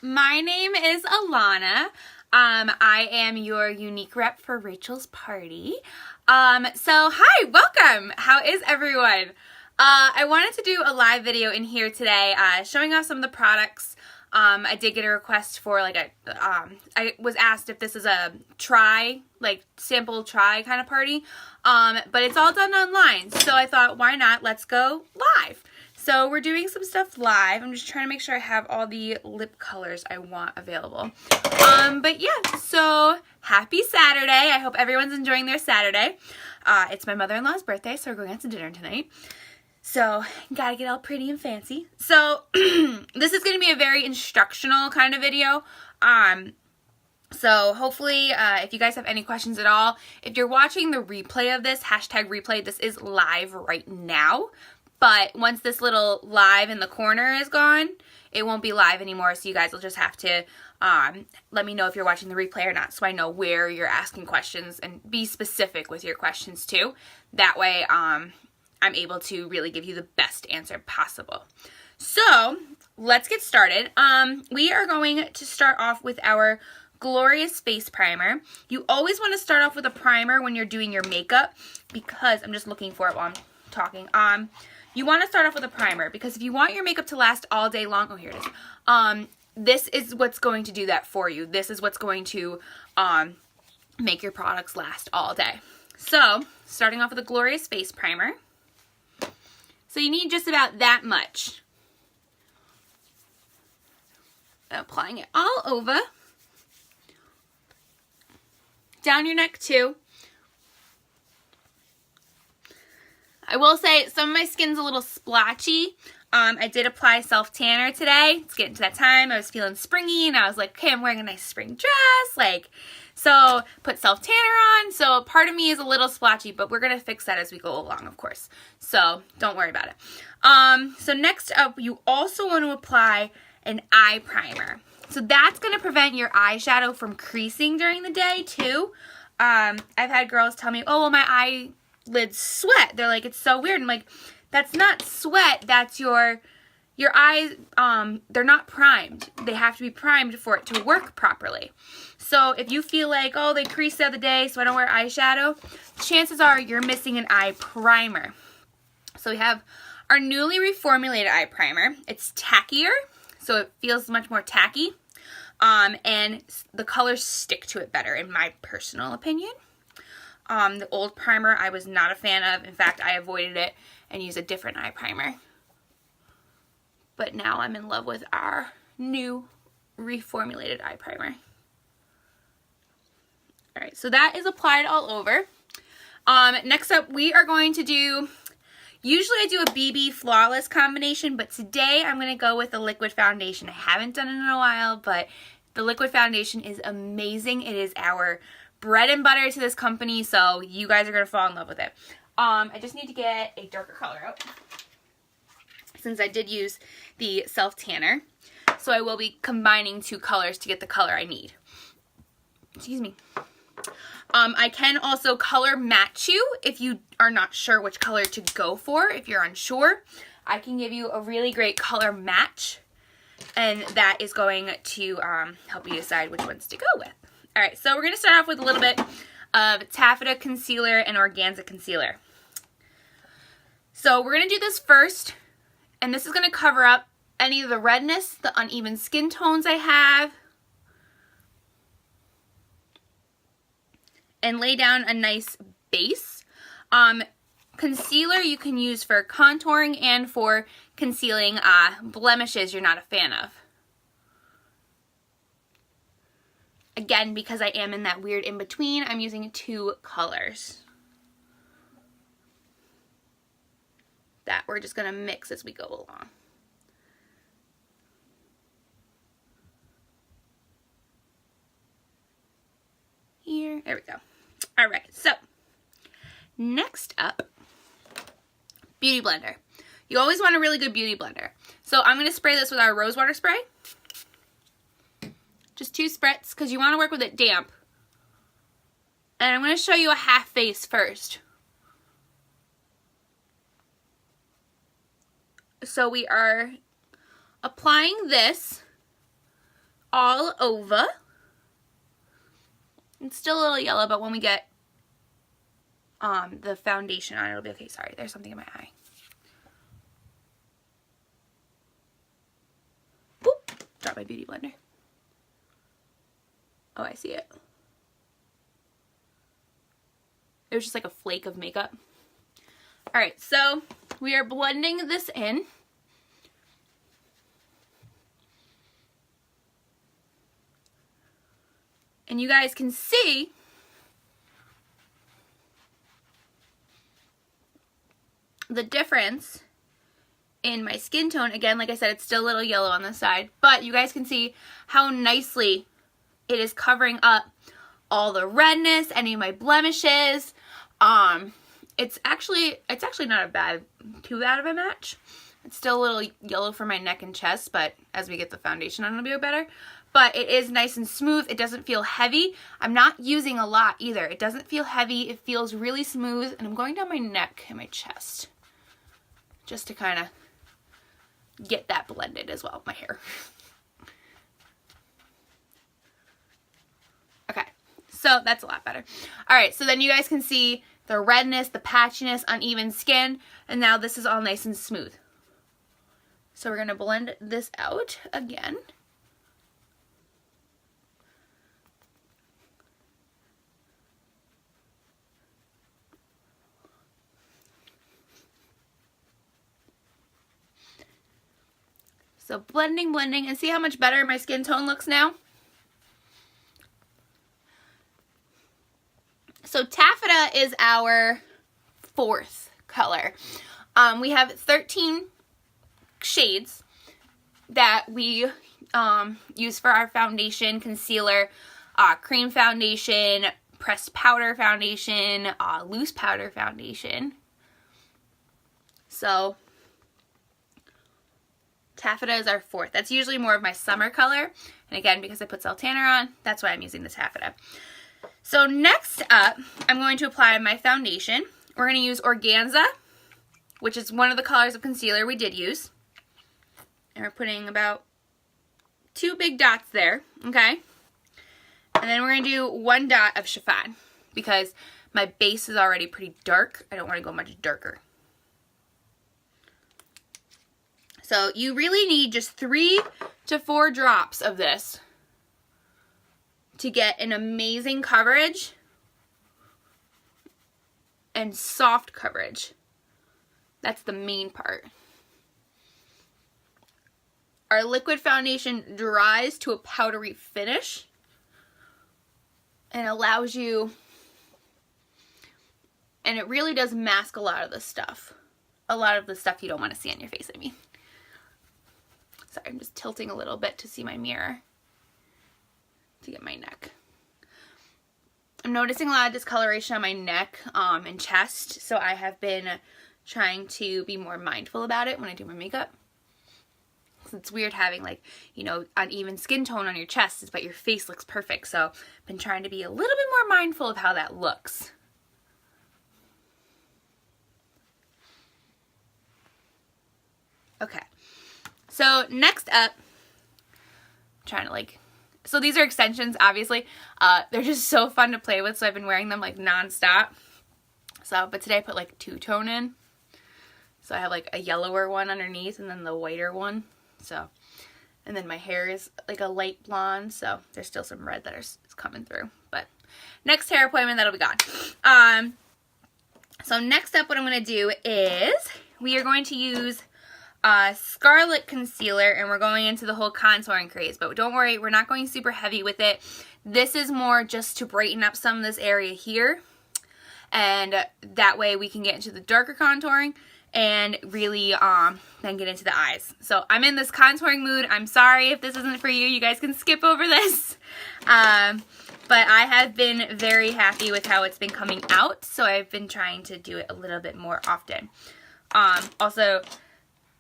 My name is Alanna. I am your Younique rep for Rachel's party. So hi, welcome. How is everyone? I wanted to do a live video in here today, showing off some of the products. I did get a request for I was asked if this is a sample try kind of party. But it's all done online. So I thought, why not? Let's go live. So we're doing some stuff live. I'm just trying to make sure I have all the lip colors I want available. But yeah, so happy Saturday. I hope everyone's enjoying their Saturday. It's my mother-in-law's birthday, so we're going out to dinner tonight. So, gotta get all pretty and fancy. So, this is going to be a very instructional kind of video. So, hopefully, if you guys have any questions at all, if you're watching the replay of this, #replay, this is live right now. But once this little live in the corner is gone, it won't be live anymore. So, you guys will just have to let me know if you're watching the replay or not, so I know where you're asking questions, and be specific with your questions too. That way, I'm able to really give you the best answer possible. So, let's get started. We are going to start off with our Glorious Face Primer. You always want to start off with a primer when you're doing your makeup, because, I'm just looking for it while I'm talking. You want to start off with a primer, because if you want your makeup to last all day long, oh, here it is. This is what's going to do that for you. This is what's going to make your products last all day. So, starting off with a Glorious Face Primer. So you need just about that much. Applying it all over. Down your neck too. I will say some of my skin's a little splotchy. I did apply self-tanner today. It's getting to that time. I was feeling springy and I was like, okay, I'm wearing a nice spring dress. So put self-tanner on. So part of me is a little splotchy, but we're going to fix that as we go along, of course. So don't worry about it. So next up, you also want to apply an eye primer. So that's going to prevent your eyeshadow from creasing during the day too. I've had girls tell me, oh, well, my eyelids sweat. They're like, it's so weird. I'm like, that's not sweat. That's your eyes, they're not primed. They have to be primed for it to work properly. So if you feel like, oh, they creased the other day, so I don't wear eyeshadow, chances are you're missing an eye primer. So we have our newly reformulated eye primer. It's tackier, so it feels much more tacky. And the colors stick to it better, in my personal opinion. The old primer I was not a fan of. In fact, I avoided it and used a different eye primer. But now I'm in love with our new reformulated eye primer. Alright, so that is applied all over. Next up, we are going to do, usually I do a BB Flawless combination, but today I'm going to go with a liquid foundation. I haven't done it in a while, but the liquid foundation is amazing. It is our bread and butter to this company, so you guys are going to fall in love with it. I just need to get a darker color out, since I did use the self-tanner. So I will be combining two colors to get the color I need. Excuse me. I can also color match you if you are not sure which color to go for. If you're unsure, I can give you a really great color match, and that is going to help you decide which ones to go with. Alright, so we're going to start off with a little bit of Taffeta concealer and Organza concealer. So we're going to do this first, and this is going to cover up any of the redness, the uneven skin tones I have, and lay down a nice base. Concealer you can use for contouring and for concealing blemishes you're not a fan of. Again, because I am in that weird in-between, I'm using two colors that we're just going to mix as we go along. Here, there we go. Alright, so next up, beauty blender. You always want a really good beauty blender. So I'm going to spray this with our rose water spray. Just 2 spritz, because you want to work with it damp. And I'm going to show you a half face first. So we are applying this all over. It's still a little yellow, but when we get the foundation on, it'll be okay. Sorry, there's something in my eye. Boop! Drop my beauty blender. Oh, I see it. It was just like a flake of makeup. Alright, so we are blending this in. And you guys can see the difference in my skin tone. Again, like I said, it's still a little yellow on the side, but you guys can see how nicely it is covering up all the redness, any of my blemishes. It's actually not too bad of a match. It's still a little yellow for my neck and chest, but as we get the foundation on, it'll be better. But it is nice and smooth. It doesn't feel heavy. I'm not using a lot either. It doesn't feel heavy. It feels really smooth. And I'm going down my neck and my chest just to kind of get that blended as well, my hair. Okay, so that's a lot better. All right, so then you guys can see the redness, the patchiness, uneven skin, and now this is all nice and smooth. So we're going to blend this out again. So blending, and see how much better my skin tone looks now? So Taffeta is our 4th color. We have 13 shades that we use for our foundation, concealer, cream foundation, pressed powder foundation, loose powder foundation. So Taffeta is our 4th. That's usually more of my summer color. And again, because I put self-tanner on, that's why I'm using the Taffeta. So next up, I'm going to apply my foundation. We're going to use Organza, which is one of the colors of concealer we did use. And we're putting about 2 big dots there, okay? And then we're going to do 1 dot of Chiffon because my base is already pretty dark. I don't want to go much darker. So you really need just 3 to 4 drops of this to get an amazing coverage and soft coverage. That's the main part. Our liquid foundation dries to a powdery finish and allows you, and it really does mask a lot of the stuff. A lot of the stuff you don't want to see on your face, I mean. Sorry, I'm just tilting a little bit to see my mirror to get my neck. I'm noticing a lot of discoloration on my neck and chest, so I have been trying to be more mindful about it when I do my makeup. It's weird having, like, you know, uneven skin tone on your chest, but your face looks perfect, so I've been trying to be a little bit more mindful of how that looks. Okay. So next up, I'm trying to so these are extensions, obviously. They're just so fun to play with, so I've been wearing them like non-stop. So, but today I put like 2-tone in. So I have like a yellower one underneath and then the whiter one. So, and then my hair is like a light blonde, so there's still some red that is coming through. But next hair appointment, that'll be gone. So next up, what I'm going to do is we are going to use Scarlet Concealer, and we're going into the whole contouring craze, but don't worry, we're not going super heavy with it. This is more just to brighten up some of this area here, and that way we can get into the darker contouring and really then get into the eyes. So I'm in this contouring mood. I'm sorry if this isn't for you. You guys can skip over this. But I have been very happy with how it's been coming out, so I've been trying to do it a little bit more often. Also,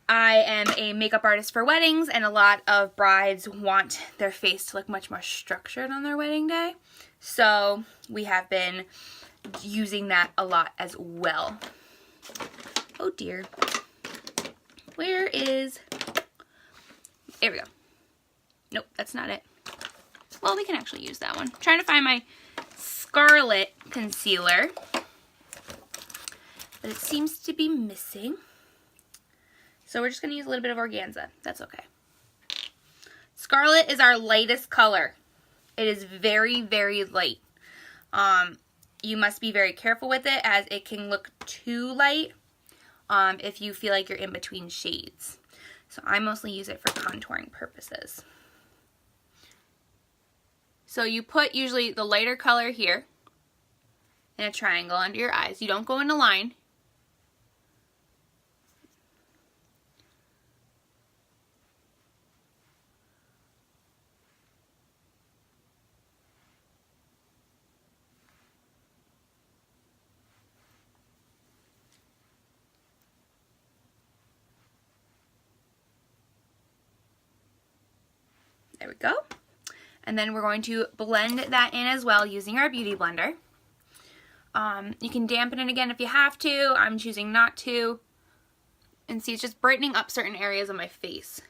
I am a makeup artist for weddings, and a lot of brides want their face to look much more structured on their wedding day. So we have been using that a lot as well. Oh dear. Where is... There we go. Nope, that's not it. well, we can actually use that one. I'm trying to find my Scarlet concealer, but it seems to be missing. So we're just going to use a little bit of Organza. That's okay. Scarlet is our lightest color. It is very, very light. You must be very careful with it as it can look too light if you feel like you're in between shades. So I mostly use it for contouring purposes. So you put usually the lighter color here in a triangle under your eyes. You don't go in a line. There we go. And then we're going to blend that in as well using our Beauty Blender. You can dampen it again if you have to. I'm choosing not to. And see, it's just brightening up certain areas of my face.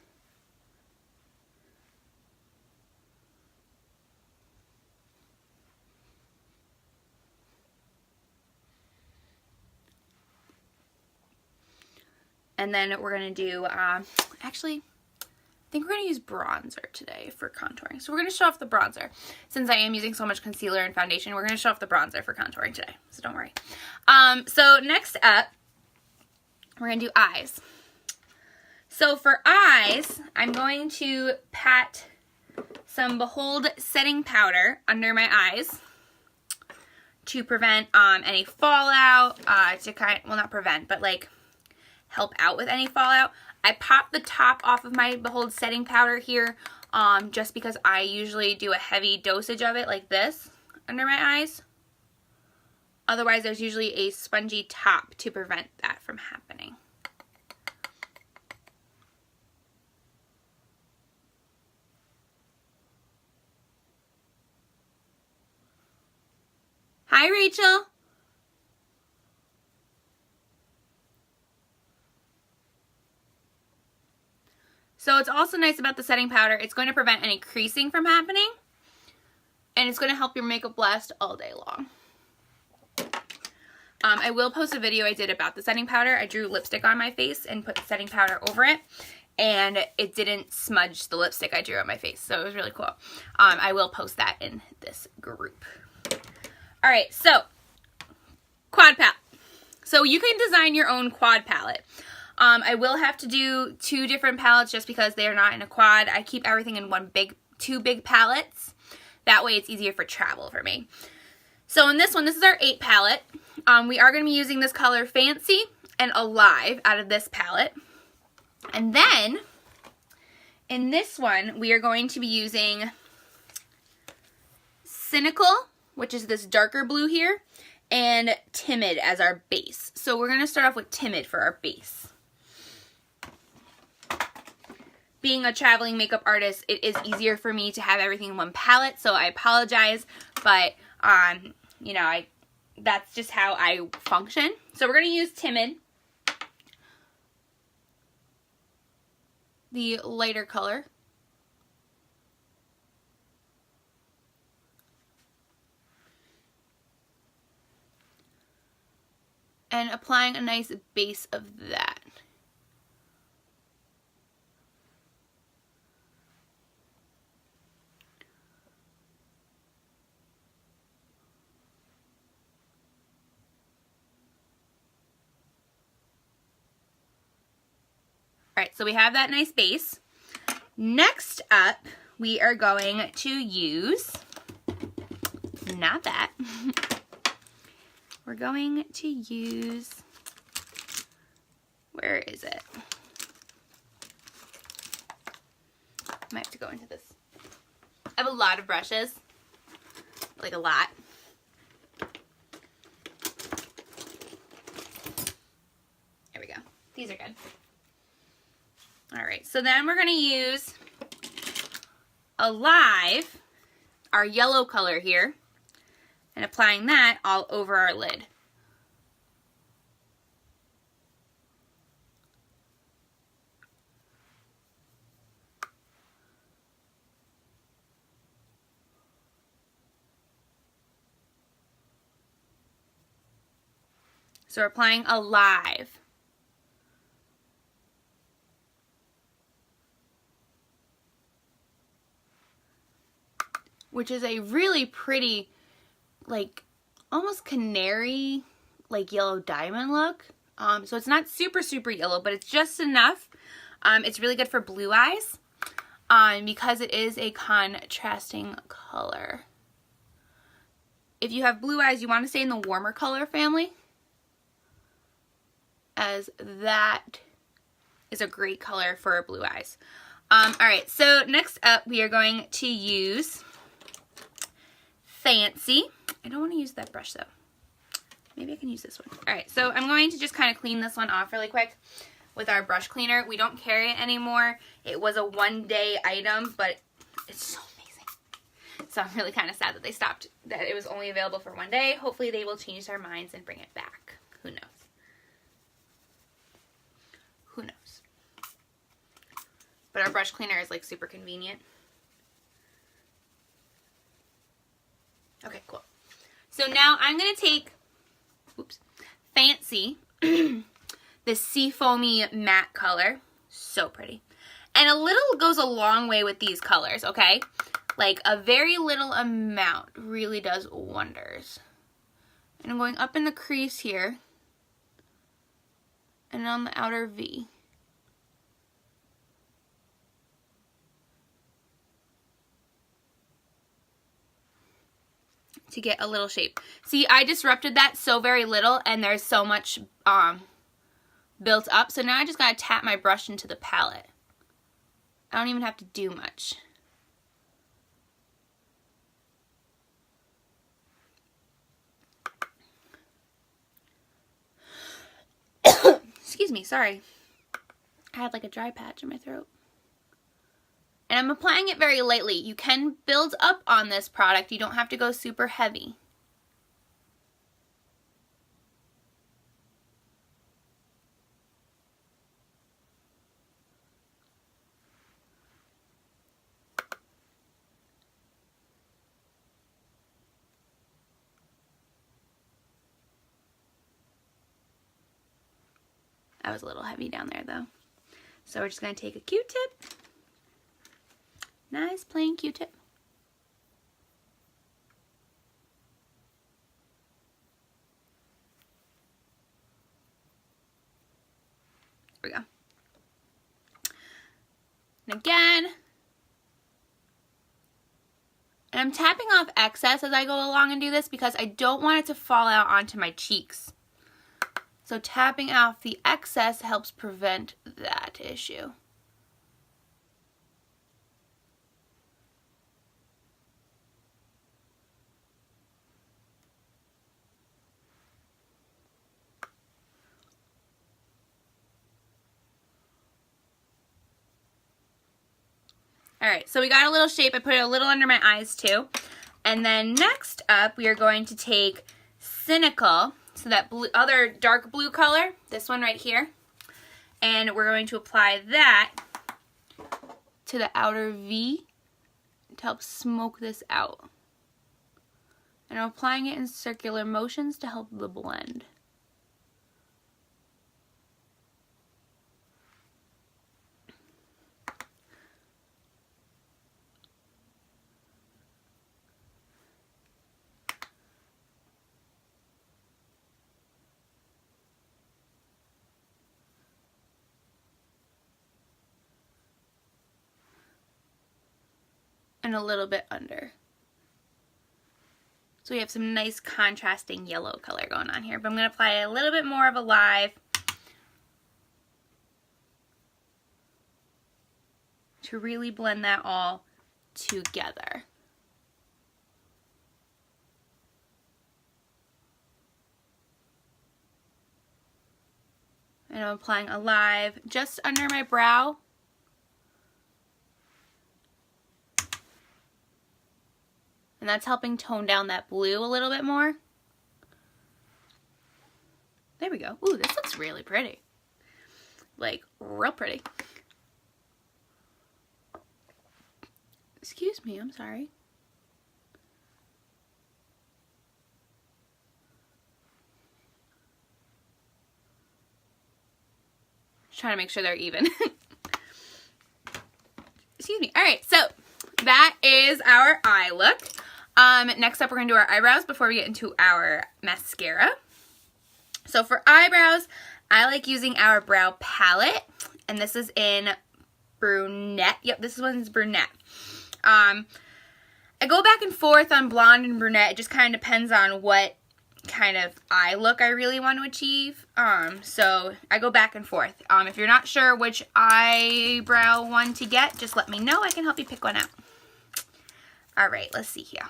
And then we're going to do, actually, I think we're going to use bronzer today for contouring. So we're going to show off the bronzer. Since I am using so much concealer and foundation, we're going to show off the bronzer for contouring today. So don't worry. So next up, we're going to do eyes. So for eyes, I'm going to pat some Behold setting powder under my eyes to prevent any fallout, well, not prevent, but like help out with any fallout. I pop the top off of my Behold setting powder here just because I usually do a heavy dosage of it like this under my eyes. Otherwise, there's usually a spongy top to prevent that from happening. Hi, Rachel. So it's also nice about the setting powder, it's going to prevent any creasing from happening, and it's going to help your makeup last all day long. I will post a video I did about the setting powder. I drew lipstick on my face and put the setting powder over it, and it didn't smudge the lipstick I drew on my face, so it was really cool. I will post that in this group. Alright, so quad palette. So you can design your own quad palette. I will have to do 2 different palettes just because they are not in a quad. I keep everything in two big palettes. That way it's easier for travel for me. So in this one, this is our 8 palette. We are going to be using this color Fancy and Alive out of this palette. And then in this one, we are going to be using Cynical, which is this darker blue here, and Timid as our base. So we're going to start off with Timid for our base. Being a traveling makeup artist, it is easier for me to have everything in one palette, so I apologize, but, you know, that's just how I function. So we're going to use Timid, the lighter color. And applying a nice base of that. Alright, so we have that nice base. Next up, we are going to use, not that, we're going to use, where is it? I might have to go into this. I have a lot of brushes, like a lot. There we go. These are good. Alright, so then we're going to use Alive, our yellow color here, and applying that all over our lid. So we're applying Alive. Which is a really pretty, like, almost canary, like, yellow diamond look. So it's not super, super yellow, but it's just enough. It's really good for blue eyes because it is a contrasting color. If you have blue eyes, you want to stay in the warmer color family, as that is a great color for blue eyes. Alright, so next up we are going to use Fancy. I don't want to use that brush though. Maybe I can use this one. Alright, so I'm going to just kind of clean this one off really quick with our brush cleaner. We don't carry it anymore. It was a one-day item, but it's so amazing. So I'm really kind of sad that they stopped, that it was only available for one day. Hopefully they will change their minds and bring it back. Who knows? Who knows? But our brush cleaner is like super convenient. Okay, cool. So now I'm going to take, Fancy, this Seafoamy matte color. So pretty. And a little goes a long way with these colors, okay? Like a very little amount really does wonders. And I'm going up in the crease here and on the outer V. To get a little shape. See, I disrupted that so very little and there's so much built up. So now I just gotta tap my brush into the palette. I don't even have to do much. Excuse me, sorry. I had like a dry patch in my throat. And I'm applying it very lightly. You can build up on this product. You don't have to go super heavy. I was a little heavy down there though. So we're just going to take a Q-tip. Nice plain Q-tip. There we go. And again. And I'm tapping off excess as I go along and do this because I don't want it to fall out onto my cheeks. So tapping off the excess helps prevent that issue. Alright, so we got a little shape. I put it a little under my eyes too. And then next up, we are going to take Cynical, so that blue, other dark blue color, this one right here. And we're going to apply that to the outer V to help smoke this out. And I'm applying it in circular motions to help the blend. And a little bit under. So we have some nice contrasting yellow color going on here. But I'm going to apply a little bit more of Alive to really blend that all together. And I'm applying Alive just under my brow. And that's helping tone down that blue a little bit more. There we go. Ooh, this looks really pretty. Like, real pretty. Excuse me, I'm sorry. trying to make sure they're even. Excuse me. All right, so that is our eye look. Next up, we're going to do our eyebrows before we get into our mascara. So for eyebrows, I like using our brow palette, and this is in Brunette. Yep, this one's Brunette. I go back and forth on blonde and brunette. It just kind of depends on what kind of eye look I really want to achieve. So I go back and forth. If you're not sure which eyebrow one to get, just let me know. I can help you pick one out. All right, let's see here.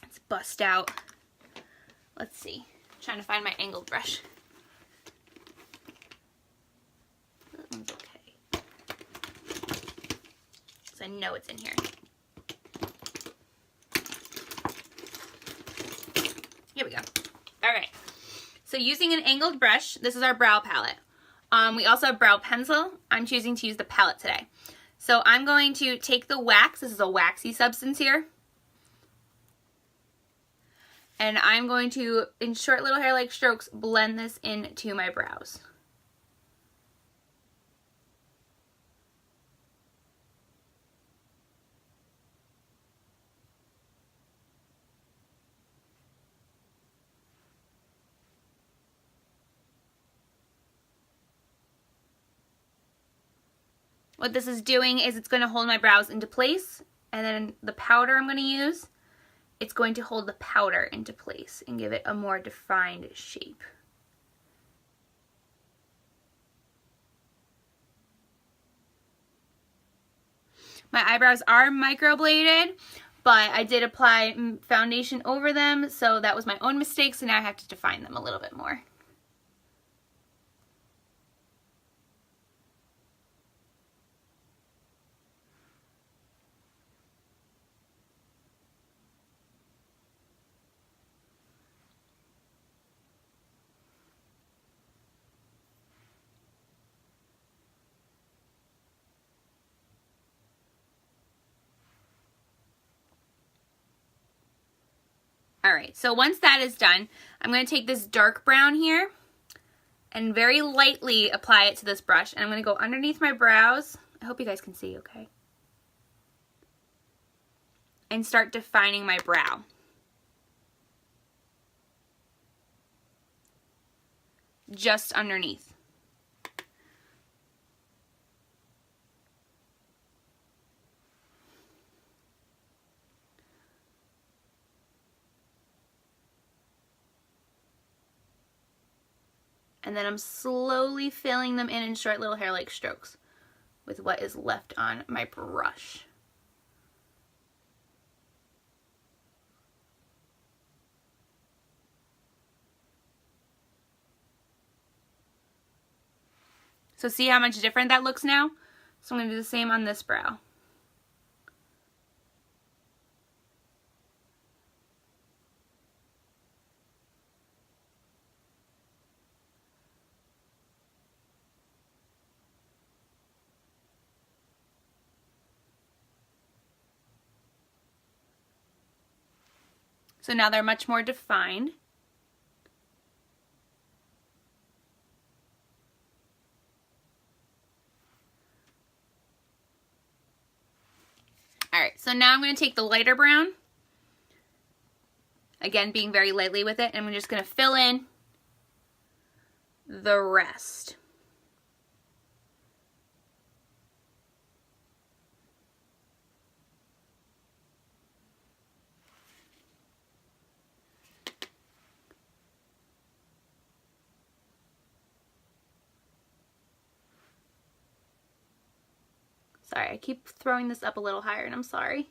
Let's bust out. Let's see. I'm trying to find my angled brush. That one's okay. So I know it's in here. Here we go. All right. So using an angled brush, this is our brow palette. We also have brow pencil. I'm choosing to use the palette today. So I'm going to take the wax. This is a waxy substance here. And I'm going to, in short little hair-like strokes, blend this into my brows. What this is doing is it's going to hold my brows into place, and then the powder I'm going to use, it's going to hold the powder into place and give it a more defined shape. My eyebrows are microbladed, but I did apply foundation over them, so that was my own mistake, so now I have to define them a little bit more. Alright, so once that is done, I'm going to take this dark brown here and very lightly apply it to this brush. And I'm going to go underneath my brows. I hope you guys can see, okay? And start defining my brow. Just underneath. And then I'm slowly filling them in short little hair-like strokes with what is left on my brush. So see how much different that looks now? So I'm going to do the same on this brow. So now they're much more defined. Alright, so now I'm going to take the lighter brown, again being very lightly with it, and I'm just going to fill in the rest. Sorry, I keep throwing this up a little higher and I'm sorry.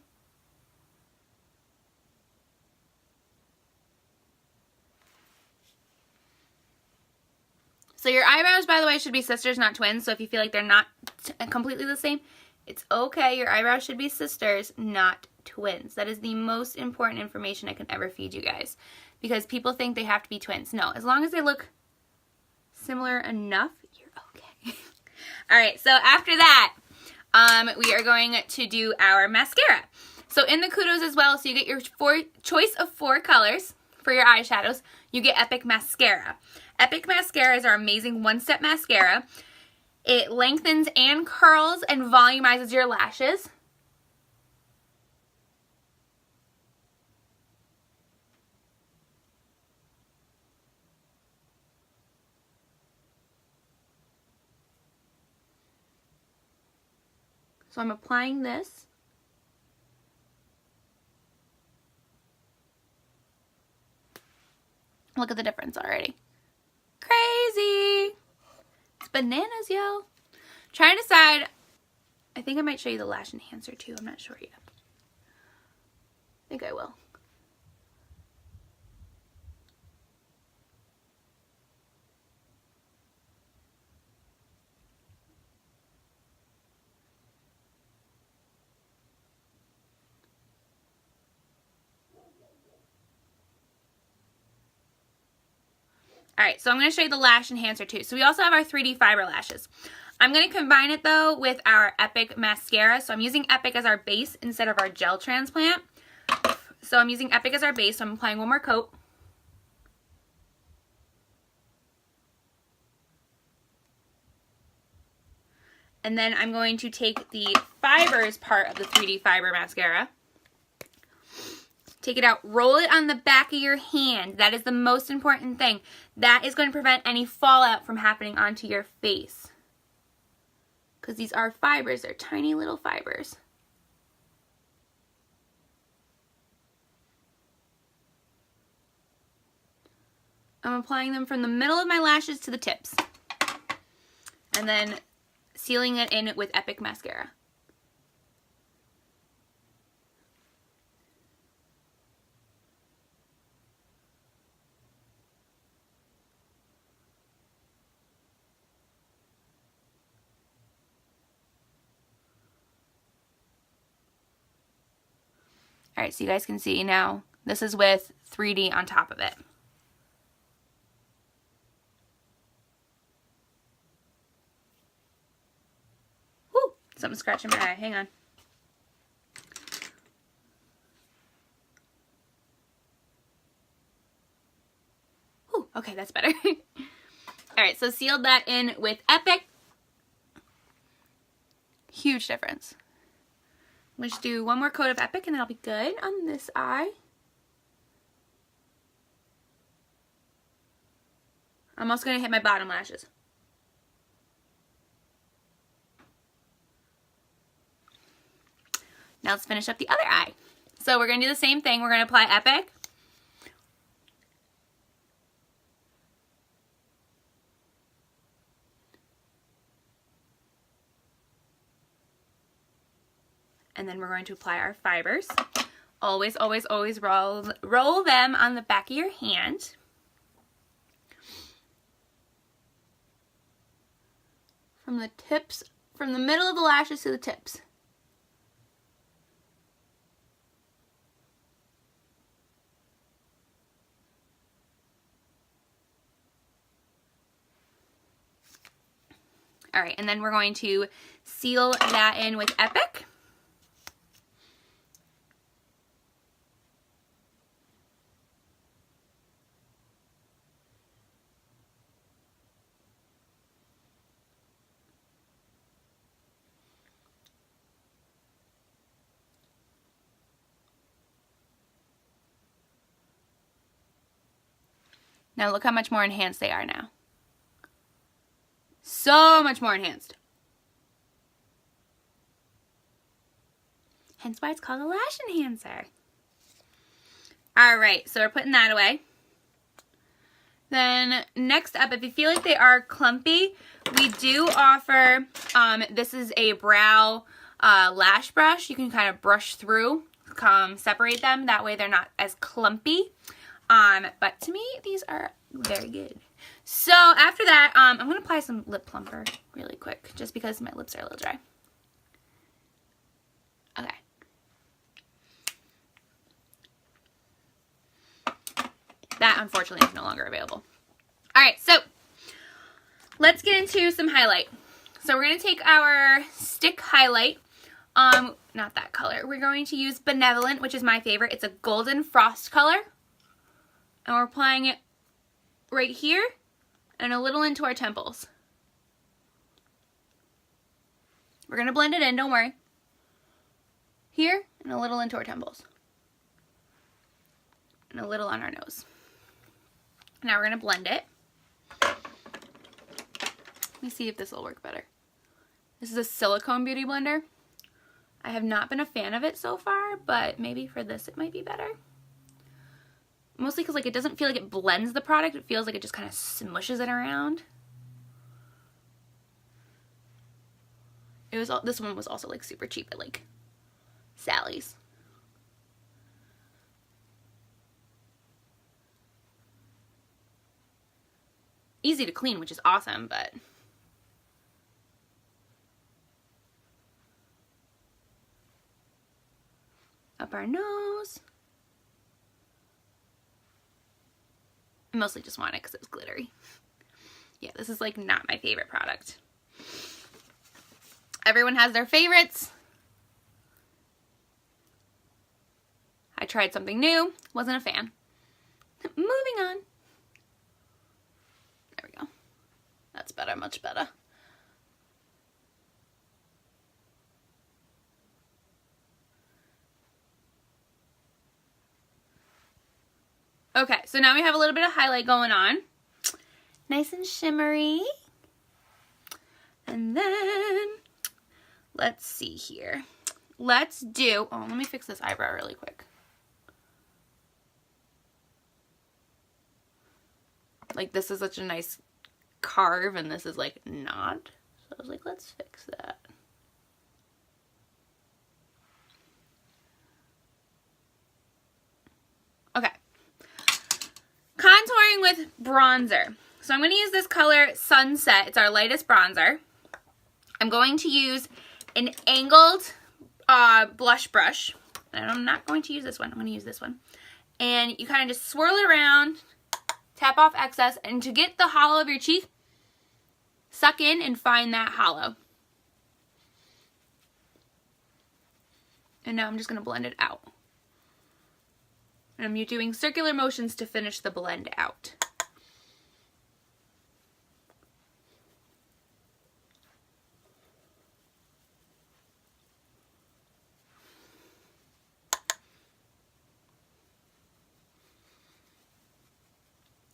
So your eyebrows, by the way, should be sisters, not twins. So if you feel like they're not completely the same, it's okay. Your eyebrows should be sisters, not twins. That is the most important information I can ever feed you guys. Because people think they have to be twins. No, as long as they look similar enough, you're okay. Alright, so after that, we are going to do our mascara. So in the Kudos as well, so you get your choice of 4 colors for your eyeshadows. you get Epic Mascara. Epic Mascara is our amazing one-step mascara. It lengthens and curls and volumizes your lashes. So I'm applying this. Look at the difference already. Crazy! It's bananas, yo. Trying to decide. I think I might show you the lash enhancer too. I'm not sure yet. I think I will. Alright, so I'm going to show you the lash enhancer too. So we also have our 3D fiber lashes. I'm going to combine it though with our Epic Mascara. So I'm using Epic as our base instead of our gel transplant. So I'm using Epic as our base, so I'm applying one more coat. And then I'm going to take the fibers part of the 3D fiber mascara. Take it out, roll it on the back of your hand. That is the most important thing. That is going to prevent any fallout from happening onto your face. Because these are fibers, they're tiny little fibers. I'm applying them from the middle of my lashes to the tips. And then sealing it in with Epic Mascara. Alright, so you guys can see now, this is with 3D on top of it. Whew, something's scratching my eye, hang on. Whew, okay, that's better. Alright, so sealed that in with Epic. Huge difference. I'm going to do one more coat of Epic and then I'll be good on this eye. I'm also going to hit my bottom lashes. Now let's finish up the other eye. So we're going to do the same thing. We're going to apply Epic. And then we're going to apply our fibers. Always, always, always roll them on the back of your hand. From the tips, from the middle of the lashes to the tips. All right, and then we're going to seal that in with Epic. Now look how much more enhanced they are now. So much more enhanced. Hence why it's called a lash enhancer. Alright, so we're putting that away. Then next up, if you feel like they are clumpy, we do offer, this is a brow lash brush. You can kind of brush through, separate them. That way they're not as clumpy. But to me, these are very good. So after that, I'm going to apply some lip plumper really quick, just because my lips are a little dry. Okay. That, unfortunately, is no longer available. Alright, so let's get into some highlight. So we're going to take our stick highlight, not that color. We're going to use Benevolent, which is my favorite. It's a golden frost color. And we're applying it right here and a little into our temples. We're going to blend it in, don't worry. Here and a little into our temples. And a little on our nose. Now we're going to blend it. Let me see if this will work better. This is a silicone beauty blender. I have not been a fan of it so far, but maybe for this it might be better. Mostly because like it doesn't feel like it blends the product. It feels like it just kind of smushes it around. This one was also like super cheap at like Sally's. Easy to clean, which is awesome, but up our nose. I mostly just want it because it was glittery. Yeah, this is like not my favorite product. Everyone has their favorites. I tried something new, wasn't a fan. Moving on. There we go. That's better, much better. Okay, so now we have a little bit of highlight going on. Nice and shimmery. And then, let's see here. Let's do, oh, let me fix this eyebrow really quick. Like, this is such a nice carve, and this is, like, not. So I was like, let's fix that. Okay. Contouring with bronzer. So I'm going to use this color Sunset. It's our lightest bronzer. I'm going to use an angled blush brush. And I'm not going to use this one. I'm going to use this one. And you kind of just swirl it around, tap off excess, and to get the hollow of your cheek, suck in and find that hollow. And now I'm just going to blend it out. And I'm doing circular motions to finish the blend out.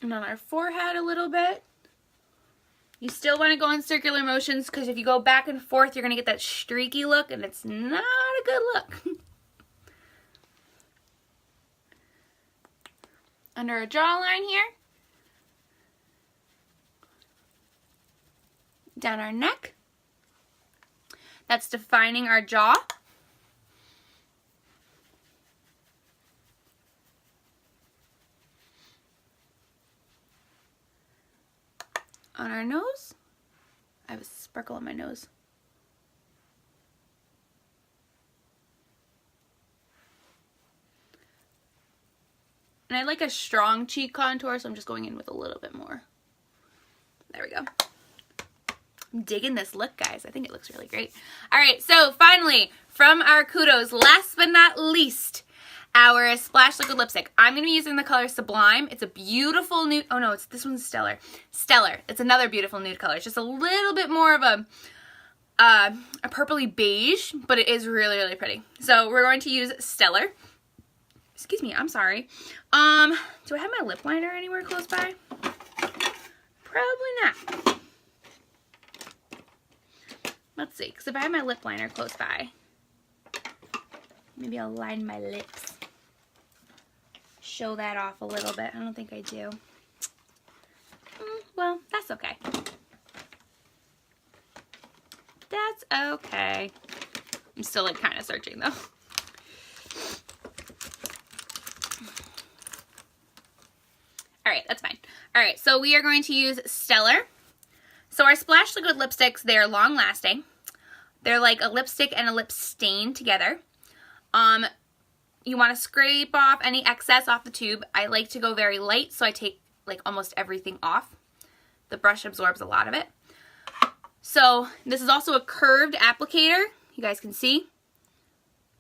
And on our forehead a little bit. You still want to go in circular motions because if you go back and forth, you're going to get that streaky look, and it's not a good look. Under our jawline here. Down our neck. That's defining our jaw. On our nose. I have a sparkle on my nose. And I like a strong cheek contour, so I'm just going in with a little bit more. There we go. I'm digging this look, guys. I think it looks really great. All right, so finally, from our Kudos, last but not least, our Splash Liquid Lipstick. I'm going to be using the color Sublime. It's a beautiful nude. Oh, no, this one's Stellar. Stellar. It's another beautiful nude color. It's just a little bit more of a purpley beige, but it is really, really pretty. So we're going to use Stellar. Excuse me, I'm sorry. Do I have my lip liner anywhere close by? Probably not. Let's see, because if I have my lip liner close by, maybe I'll line my lips. Show that off a little bit. I don't think I do. Well, that's okay. That's okay. I'm still like kind of searching though. Alright, that's fine. Alright, so we are going to use Stellar. So our Splash Liquid lipsticks, they're long lasting. They're like a lipstick and a lip stain together. You want to scrape off any excess off the tube. I like to go very light, so I take like almost everything off. The brush absorbs a lot of it. So this is also a curved applicator. You guys can see.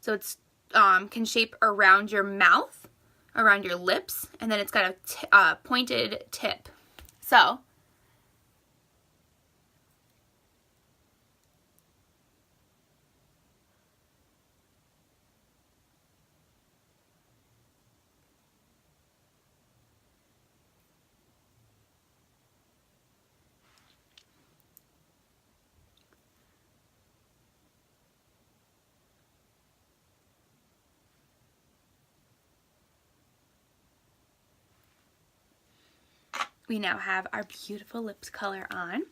So it's can shape around your mouth, around your lips, and then it's got a pointed tip. So we now have our beautiful lips color on,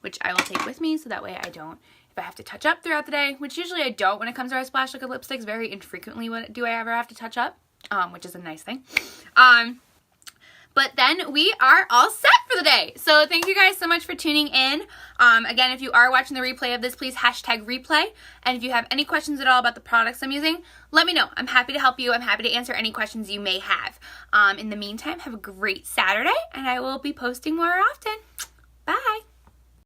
which I will take with me so that way I don't, if I have to touch up throughout the day, which usually I don't when it comes to our Splash Liquid lipsticks, very infrequently do I ever have to touch up, which is a nice thing. But then we are all set for the day. So thank you guys so much for tuning in. Again, if you are watching the replay of this, please hashtag replay. And if you have any questions at all about the products I'm using, let me know. I'm happy to help you. I'm happy to answer any questions you may have. In the meantime, have a great Saturday, and I will be posting more often. Bye.